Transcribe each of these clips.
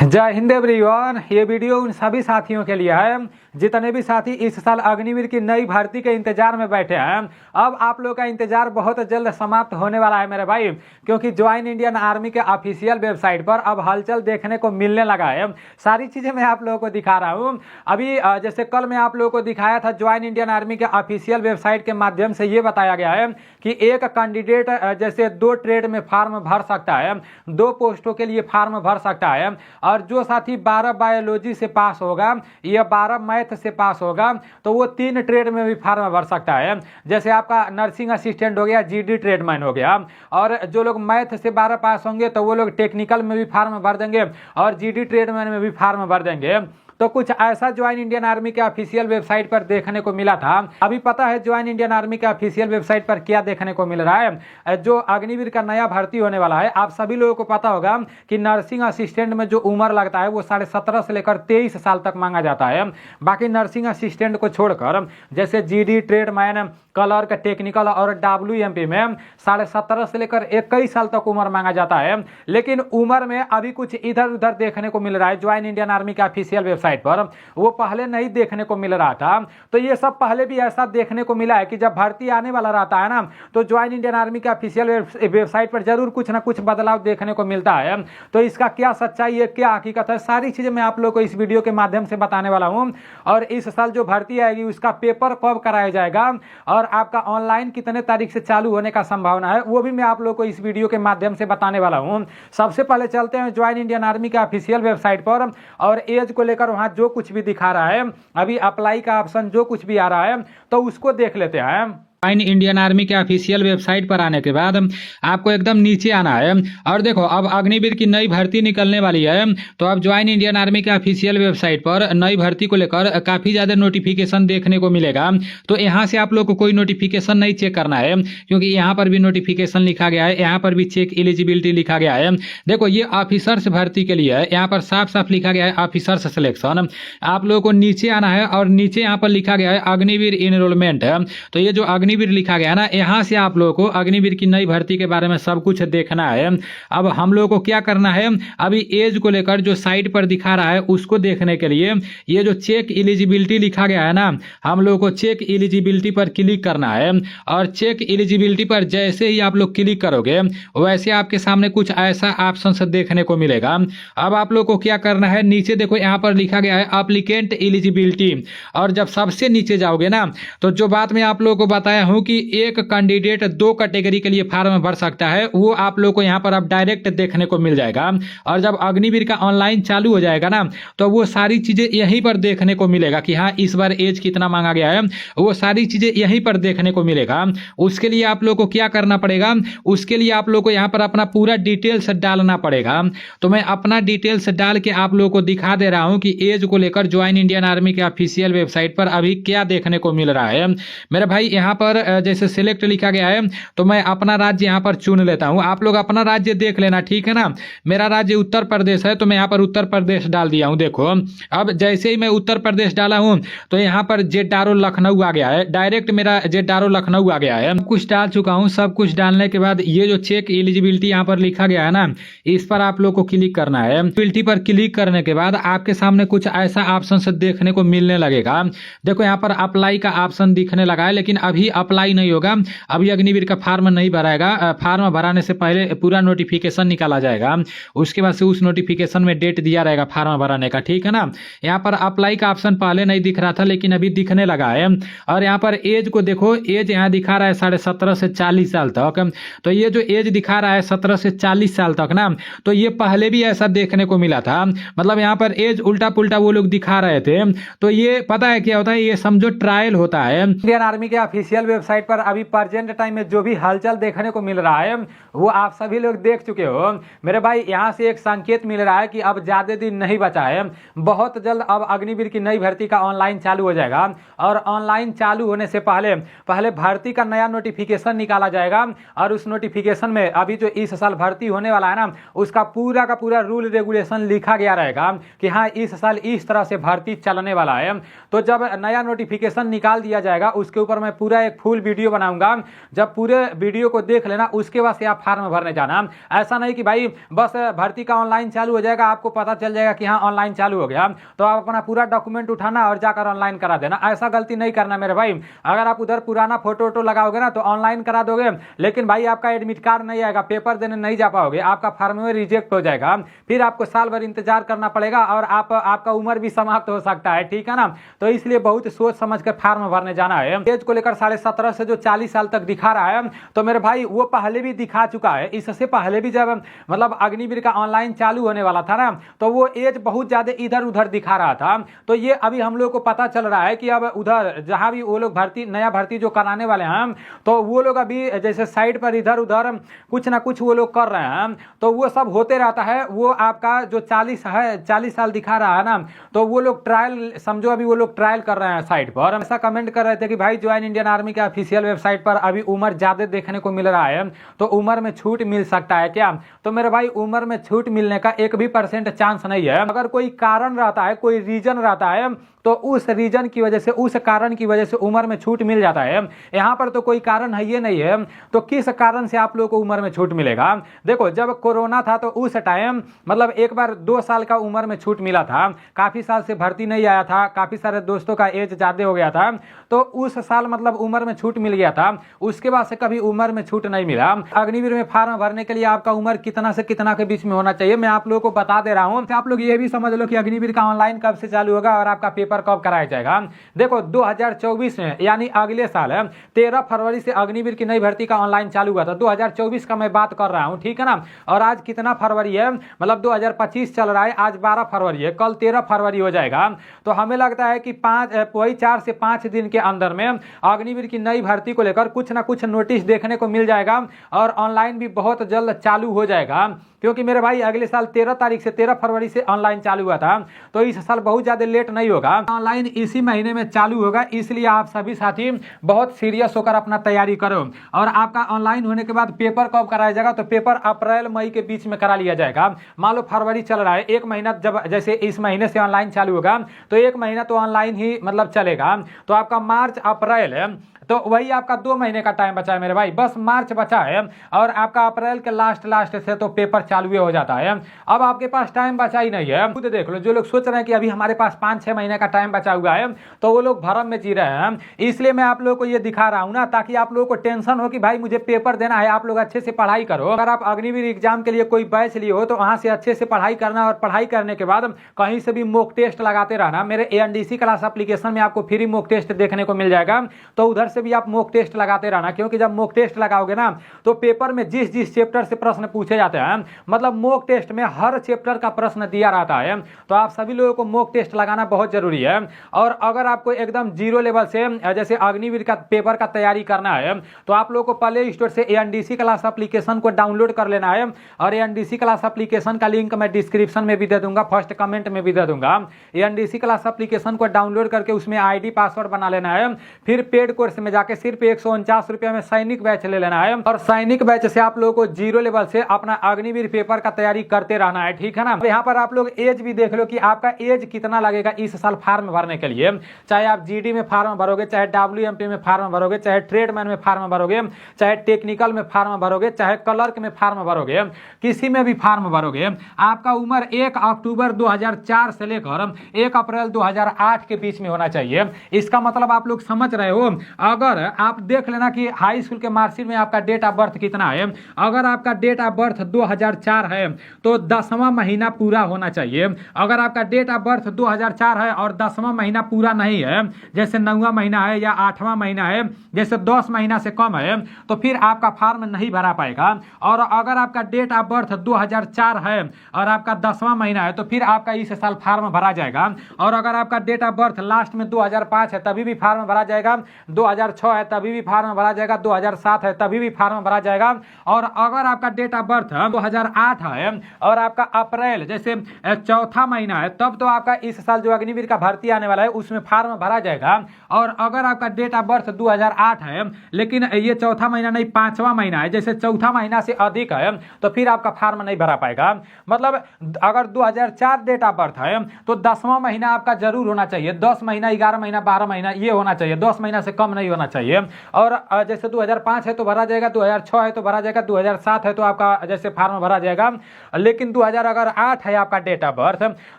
जय हिंद एवरीवन। ये वीडियो उन सभी साथियों के लिए है जितने भी साथी इस साल अग्निवीर की नई भर्ती के इंतजार में बैठे हैं। अब आप लोग का इंतजार बहुत जल्द समाप्त होने वाला है मेरे भाई, क्योंकि ज्वाइन इंडियन आर्मी के ऑफिशियल वेबसाइट पर अब हलचल देखने को मिलने लगा है। सारी चीज़ें मैं आप लोगों को दिखा रहा हूँ। अभी जैसे कल मैं आप लोगों को दिखाया था, ज्वाइन इंडियन आर्मी के ऑफिशियल वेबसाइट के माध्यम से ये बताया गया है कि एक कैंडिडेट जैसे 2 ट्रेड में फार्म भर सकता है, 2 पोस्टों के लिए फार्म भर सकता है। और जो साथी 12 बायोलॉजी से पास होगा या 12 मैथ से पास होगा तो वो 3 ट्रेड में भी फार्म भर सकता है। जैसे आपका नर्सिंग असिस्टेंट हो गया, जीडी ट्रेडमैन हो गया। और जो लोग मैथ से 12 पास होंगे तो वो लोग टेक्निकल में भी फार्म भर देंगे और जीडी ट्रेडमैन में भी फार्म भर देंगे। तो कुछ ऐसा ज्वाइन इंडियन आर्मी के ऑफिशियल वेबसाइट पर देखने को मिला था। अभी पता है ज्वाइन इंडियन आर्मी के ऑफिशियल वेबसाइट पर क्या देखने को मिल रहा है। जो अग्निवीर का नया भर्ती होने वाला है, आप सभी लोगों को पता होगा कि नर्सिंग असिस्टेंट में जो उम्र लगता है वो 17.5 से लेकर 23 साल तक मांगा जाता है। बाकी नर्सिंग असिस्टेंट को छोड़कर जैसे जीडी ट्रेडमैन, क्लर्क, टेक्निकल और WMP में 17.5 से लेकर 21 साल तक उम्र मांगा जाता है। लेकिन उम्र में अभी कुछ इधर उधर देखने को मिल रहा है ज्वाइन इंडियन आर्मी के ऑफिशियल वेबसाइट पर, वो पहले नहीं देखने को मिल रहा था। तो ये सब पहले भी ऐसा देखने को मिला है कि जब भर्ती आने वाला रहता है ना, तो ज्वाइन इंडियन आर्मी के ऑफिशियल वेबसाइट पर जरूर कुछ ना कुछ बदलाव देखने को मिलता है। तो इसका क्या सच्चाई है, क्या हकीकत है, सारी चीजें मैं आप लोगों को इस वीडियो के माध्यम से बताने वाला हूं। और इस साल जो भर्ती आएगी उसका पेपर कब कराया जाएगा और आपका ऑनलाइन कितने तारीख से चालू होने का संभावना है, वो भी मैं आप लोगों को इस वीडियो के माध्यम से बताने वाला हूं। सबसे पहले चलते हैं ज्वाइन इंडियन आर्मी के ऑफिशियल वेबसाइट पर और एज को लेकर वहां जो कुछ भी दिखा रहा है, अभी अप्लाई का ऑप्शन जो कुछ भी आ रहा है तो उसको देख लेते हैं। ज्वाइन इंडियन आर्मी के ऑफिशियल वेबसाइट पर आने के बाद आपको एकदम नीचे आना है और देखो अब अग्निवीर की नई भर्ती निकलने वाली है। तो अब ज्वाइन इंडियन आर्मी के ऑफिशियल वेबसाइट पर नई भर्ती को लेकर काफ़ी ज़्यादा नोटिफिकेशन देखने को मिलेगा। तो यहाँ से आप लोग को कोई नोटिफिकेशन नहीं चेक करना है, क्योंकि यहाँ पर भी नोटिफिकेशन लिखा गया है, यहाँ पर भी चेक एलिजिबिलिटी लिखा गया है। देखो ये ऑफिसर्स भर्ती के लिए है, यहाँ पर साफ साफ लिखा गया है ऑफिसर्स सिलेक्शन। आप लोगों को नीचे आना है और नीचे यहाँ पर लिखा गया है अग्निवीर इनरोलमेंट है। तो ये जो अग्निवीर लिखा गया ना, यहाँ से आप लोगों को अग्निवीर की नई भर्ती के बारे में सब कुछ देखना है। अब हम लोगों को क्या करना है, अभी एज को लेकर जो साइट पर दिखा रहा है उसको देखने के लिए ये जो चेक एलिजिबिलिटी लिखा गया है ना, हम लोगों को चेक एलिजिबिलिटी पर क्लिक करना है। और चेक एलिजिबिलिटी पर जैसे ही आप लोग क्लिक करोगे वैसे आपके सामने कुछ ऐसा ऑप्शन देखने को मिलेगा। अब आप लोग को क्या करना है, नीचे देखो यहाँ पर लिखा गया है एप्लीकेंट एलिजिबिलिटी। और जब सबसे नीचे जाओगे ना, तो जो बात मैं आप लोगों को बताया हूं कि एक कैंडिडेट 2 कैटेगरी के लिए फार्म भर सकता है, वो आप लोग को यहाँ पर अब डायरेक्ट देखने को मिल जाएगा। और जब अग्निवीर का ऑनलाइन चालू हो जाएगा ना, तो वो सारी चीजें यहीं पर देखने को मिलेगा कि हाँ इस बार एज कितना मांगा गया है, वो सारी चीजें यहीं पर देखने को मिलेगा। उसके लिए आप लोग को क्या करना पड़ेगा, उसके लिए आप लोग को यहाँ पर अपना पूरा डिटेल्स डालना पड़ेगा। तो मैं अपना डिटेल्स डाल के आप लोगों को दिखा दे रहा हूँ कि एज को लेकर ज्वाइन इंडियन आर्मी के ऑफिशियल वेबसाइट पर अभी क्या देखने को मिल रहा है। मेरे भाई यहाँ पर जैसे सिलेक्ट लिखा गया है, तो मैं अपना राज्य यहाँ पर चुन लेता हूँ। आप लोग अपना राज्य देख लेना, ठीक है ना। मेरा राज्य उत्तर प्रदेश है, तो मैं यहाँ पर उत्तर प्रदेश डाल दिया हूँ। देखो अब जैसे ही मैं उत्तर प्रदेश डाला हूँ तो यहाँ पर जेडारो लखनऊ आ गया है, डायरेक्ट मेरा जेडारो लखनऊ आ गया है। कुछ डाल चुका हूँ। सब कुछ डालने के बाद ये जो चेक एलिजिबिलिटी यहाँ पर लिखा गया है ना, इस पर आप लोग को क्लिक करना है। एलिजिबिलिटी पर क्लिक करने के बाद आपके सामने कुछ ऐसा ऑप्शन देखने को मिलने लगेगा। देखो यहाँ पर अप्लाई का ऑप्शन दिखने लगा है, लेकिन अभी अप्लाई नहीं होगा, अभी अग्निवीर का फार्म नहीं भराएगा। फार्म भराने से पहले पूरा नोटिफिकेशन निकाला जाएगा, उसके बाद से उस नोटिफिकेशन में डेट दिया रहेगा फार्म भराने का, ठीक है ना। यहाँ पर अप्लाई का ऑप्शन पहले नहीं दिख रहा था, लेकिन अभी दिखने लगा है। और यहाँ पर एज को देखो, एज यहाँ दिखा रहा है 17.5 से 40 साल तक। तो ये जो एज दिखा रहा है 17 से 40 साल तक ना, तो ये पहले भी ऐसा देखने को मिला था। मतलब यहाँ पर एज उल्टा पुल्टा वो लोग दिखा रहे थे। तो ये पता है क्या होता है, ये समझो ट्रायल होता है। इंडियन आर्मी के ऑफिशियल वेबसाइट पर अभी प्रेजेंट टाइम में जो भी हलचल देखने को मिल रहा है वो आप सभी लोग देख चुके हो मेरे भाई। यहाँ से एक संकेत मिल रहा है कि अब ज्यादा दिन नहीं बचा है, बहुत जल्द अब अग्निवीर की नई भर्ती का ऑनलाइन चालू हो जाएगा। और ऑनलाइन चालू होने से पहले भर्ती का नया नोटिफिकेशन निकाला जाएगा। और उस नोटिफिकेशन में अभी जो इस साल भर्ती होने वाला है ना, उसका पूरा का पूरा रूल रेगुलेशन लिखा गया रहेगा कि हाँ इस साल इस तरह से भर्ती चलने वाला है। तो जब नया नोटिफिकेशन निकाल दिया जाएगा, उसके ऊपर मैं पूरा एक फुल वीडियो बनाऊंगा, जब पूरे वीडियो को देख लेना उसके बाद से आप फार्म भरने जाना। ऐसा नहीं कि भाई बस भर्ती का ऑनलाइन चालू हो जाएगा, आपको पता चल जाएगा कि हाँ ऑनलाइन चालू हो गया तो आप अपना पूरा डॉक्यूमेंट उठाना और जाकर ऑनलाइन करा देना। ऐसा गलती नहीं करना मेरे भाई। अगर आप उधर पुराना फोटो वोटो लगाओगे ना तो ऑनलाइन करा दोगे, लेकिन भाई आपका एडमिट कार्ड नहीं आएगा, पेपर देने नहीं जा पाओगे, आपका फार्म में रिजेक्ट हो जाएगा, फिर आपको साल भर इंतजार करना पड़ेगा और आपका उम्र भी समाप्त हो सकता है, ठीक है ना। तो इसलिए बहुत सोच समझ कर फार्म भरने जाना है। एज को लेकर 17.5 से जो 40 साल तक दिखा रहा है तो मेरे भाई वो पहले भी दिखा चुका है। इससे पहले भी जब मतलब अग्निवीर का ऑनलाइन चालू होने वाला था ना तो वो एज बहुत ज्यादा इधर उधर दिखा रहा था। तो ये अभी हम लोग को पता चल रहा है कि अब उधर जहां भी वो लोग नया भर्ती जो कराने वाले हैं तो वो लोग अभी जैसे साइड पर इधर उधर कुछ ना कुछ वो लोग कर रहे हैं, तो वो सब होते रहता है। वो आपका जो 40 साल दिखा रहा है ना तो वो लोग ट्रायल समझो, अभी वो लोग ट्रायल कर रहे हैं साइट पर। ऐसा कमेंट कर रहे थे कि भाई ज्वाइन इंडियन आर्मी के ऑफिशियल वेबसाइट पर अभी उम्र ज्यादा देखने को मिल रहा है तो उम्र में छूट मिल सकता है क्या? तो मेरे भाई उम्र में छूट मिलने का 1% चांस नहीं है। अगर कोई कारण रहता है, कोई रीजन रहता है तो उस रीजन की वजह से, उस कारण की वजह से उम्र में छूट मिल जाता है। यहाँ पर तो कोई कारण है ये नहीं है, तो किस कारण से आप लोगों को उम्र में छूट मिलेगा? देखो जब कोरोना था तो उस टाइम मतलब एक बार 2 साल का उम्र में छूट मिला था, काफी साल से भर्ती नहीं आया था, काफी सारे दोस्तों का एज ज्यादा हो गया था तो उस साल मतलब उम्र में छूट मिल गया था। उसके बाद से कभी उम्र में छूट नहीं मिला। अग्निवीर में फार्म भरने के लिए आपका उम्र कितना से कितना के बीच में होना चाहिए मैं आप लोगों को बता दे रहा हूँ। आप लोग ये भी समझ लो कि अग्निवीर का ऑनलाइन कब से चालू होगा और आपका पेपर कब कराया जाएगा। देखो 2024 में यानी अगले साल 13 फरवरी से अग्निवीर की नई भर्ती का ऑनलाइन चालू हुआ था। 2024 का मैं बात कर रहा हूं, ठीक है ना। और आज कितना फरवरी है, मतलब 2025 चल रहा है, आज 12 फरवरी है, कल 13 फरवरी हो जाएगा। तो हमें लगता है कि 4 से 5 दिन के अंदर में अग्निवीर की नई भर्ती को लेकर कुछ ना कुछ नोटिस देखने को मिल जाएगा और ऑनलाइन भी बहुत जल्द चालू हो जाएगा। क्योंकि मेरे भाई अगले साल 13 फरवरी से ऑनलाइन चालू हुआ था तो इस साल बहुत ज्यादा लेट नहीं होगा, ऑनलाइन इसी महीने में चालू होगा। इसलिए आप सभी साथी बहुत सीरियस होकर अपना तैयारी करो। और आपका ऑनलाइन होने के बाद पेपर कब कराया जाएगा तो पेपर अप्रैल मई के बीच में करा लिया जाएगा। मान लो फरवरी चल रहा है, 1 महीना जब जैसे इस महीने से ऑनलाइन चालू होगा तो 1 महीना तो ऑनलाइन ही मतलब चलेगा। तो आपका मार्च अप्रैल तो वही आपका 2 महीने का टाइम बचा है मेरे भाई, बस मार्च बचा है और आपका अप्रैल के लास्ट से तो पेपर चालू हो जाता है। अब आपके पास टाइम बचा ही नहीं है। खुद देख लो, जो लोग सोच रहे हैं कि अभी हमारे पास 5-6 महीने का टाइम बचा हुआ है तो वो लोग भरम में जी रहे हैं। इसलिए मैं आप लोगों को ये दिखा रहा हूं ना ताकि आप लोगों को टेंशन हो कि भाई मुझे पेपर देना है। आप लोग अच्छे से पढ़ाई करो। अगर आप अग्निवीर एग्जाम के लिए कोई बैच लिए हो तो वहां से अच्छे से पढ़ाई करना और पढ़ाई करने के बाद कहीं से भी मॉक टेस्ट लगाते रहना। मेरे ANDC क्लास एप्लीकेशन में आपको फ्री मॉक टेस्ट देखने को मिल जाएगा, तो उधर से भी आप मॉक टेस्ट लगाते रहना। क्योंकि जब मॉक टेस्ट लगाओगे ना तो पेपर में जिस चैप्टर से प्रश्न पूछे जाते हैं, मतलब मॉक टेस्ट में हर चैप्टर का प्रश्न दिया रहता है, तो आप सभी लोगों को मॉक टेस्ट लगाना बहुत जरूरी है। और अगर आपको एकदम 0 लेवल से जैसे अग्निवीर का पेपर का तैयारी करना है तो आप लोगों को प्ले स्टोर से ANDC क्लास एप्लीकेशन को डाउनलोड कर लेना है। और ANDC क्लास एप्लीकेशन का लिंक मैं डिस्क्रिप्शन में भी दे दूंगा, फर्स्ट कमेंट में भी दे दूंगा। ANDC क्लास एप्लीकेशन को डाउनलोड करके उसमें ID पासवर्ड बना लेना है। फिर पेड कोर्स में जाके सिर्फ 149 रुपए में सैनिक बैच ले लेना है और सैनिक बैच से आप लोगों को 0 लेवल से अपना अग्निवीर पेपर का तैयारी करते रहना है, ठीक है ना। यहाँ पर आप लोग एज भी देख लो कि आपका एज कितना लगेगा इस साल फार्म भरने के लिए। चाहे आप GD में फार्म भरोगे, चाहे WMP में फार्म भरोगे, चाहे ट्रेडमैन में फार्म भरोगे, चाहे टेक्निकल में फार्म भरोगे, चाहे क्लर्क में फार्म भरोगे, किसी में भी फार्म भरोगे, आपका उम्र 1 अक्टूबर 2004 से लेकर 1 अप्रैल 2008 के बीच में होना चाहिए। इसका मतलब आप लोग समझ रहे हो। अगर आप देख लेना कि हाई स्कूल के मार्कशीट में आपका डेट ऑफ बर्थ कितना है। अगर आपका डेट ऑफ बर्थ 2004 है तो 10वां महीना पूरा होना चाहिए। अगर आपका डेट ऑफ बर्थ 2004 है और 10वां महीना पूरा नहीं है, जैसे 9वां महीना है या 8वां महीना है, जैसे 10 महीना से कम है, तो फिर आपका फार्म नहीं भरा पाएगा। और अगर आपका डेट ऑफ बर्थ 2004 है और आपका 10वां महीना है तो फिर आपका इस साल फार्म भरा जाएगा। और अगर आपका डेट ऑफ बर्थ लास्ट में 2005 है तभी भी फार्म भरा जाएगा, 2006 है तभी भी फार्म भरा जाएगा, 2007 है तभी भी फार्म भरा जाएगा। और अगर आपका डेट ऑफ बर्थ 2008 है और आपका अप्रैल जैसे 4था महीना है तब तो आपका इस साल जो अग्निवीर का भर्ती आने वाला है उसमें फार्म भरा जाएगा। और अगर आपका डेट ऑफ बर्थ 2008 है लेकिन ये 4था महीना नहीं 5वां महीना है, जैसे 4था महीना से अधिक है तो फिर आपका फार्म नहीं भरा पाएगा। मतलब अगर 2004 डेट ऑफ बर्थ है तो 10वां महीना आपका जरूर होना चाहिए। 10 महीना, 11 महीना, 12 महीना ये होना चाहिए, 10 महीना से कम नहीं होना चाहिए। और जैसे 2005 है तो भरा जाएगा, 2006 है तो भरा जाएगा, 2007 है तो आपका जैसे फार्म भरा जाएगा। लेकिन 2008 है आपका डेट ऑफ बर्थ,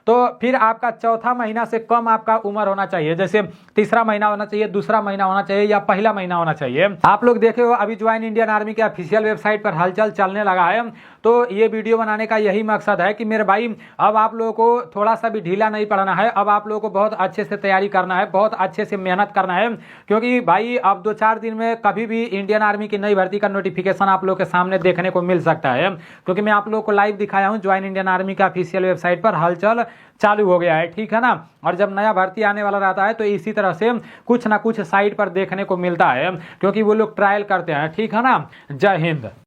तो फिर आपका चौथा महीना से कम आपका उम्र होना चाहिए। जैसे तीसरा महीना होना चाहिए, दूसरा महीना होना चाहिए या पहला महीना होना चाहिए। आप लोग देखे हो अभी ज्वाइन इंडियन आर्मी के ऑफिशियल वेबसाइट पर हलचल चलने लगा है। तो ये वीडियो बनाने का यही मकसद है कि मेरे भाई अब आप लोगों को थोड़ा सा भी ढीला नहीं पड़ना है। अब आप लोगों को बहुत अच्छे से तैयारी करना है, बहुत अच्छे से मेहनत करना है, क्योंकि भाई अब 2-4 दिन में कभी भी इंडियन आर्मी की नई भर्ती का नोटिफिकेशन आप लोग के सामने देखने को मिल सकता है। क्योंकि मैं आप लोगों को लाइव दिखाया हूं, ज्वाइन इंडियन आर्मी का ऑफिशियल वेबसाइट पर हलचल चालू हो गया है, ठीक है ना। और जब नया भर्ती आने वाला रहता है तो इसी तरह से कुछ ना कुछ साइट पर देखने को मिलता है, क्योंकि वो लोग ट्रायल करते हैं, ठीक है ना। जय हिंद।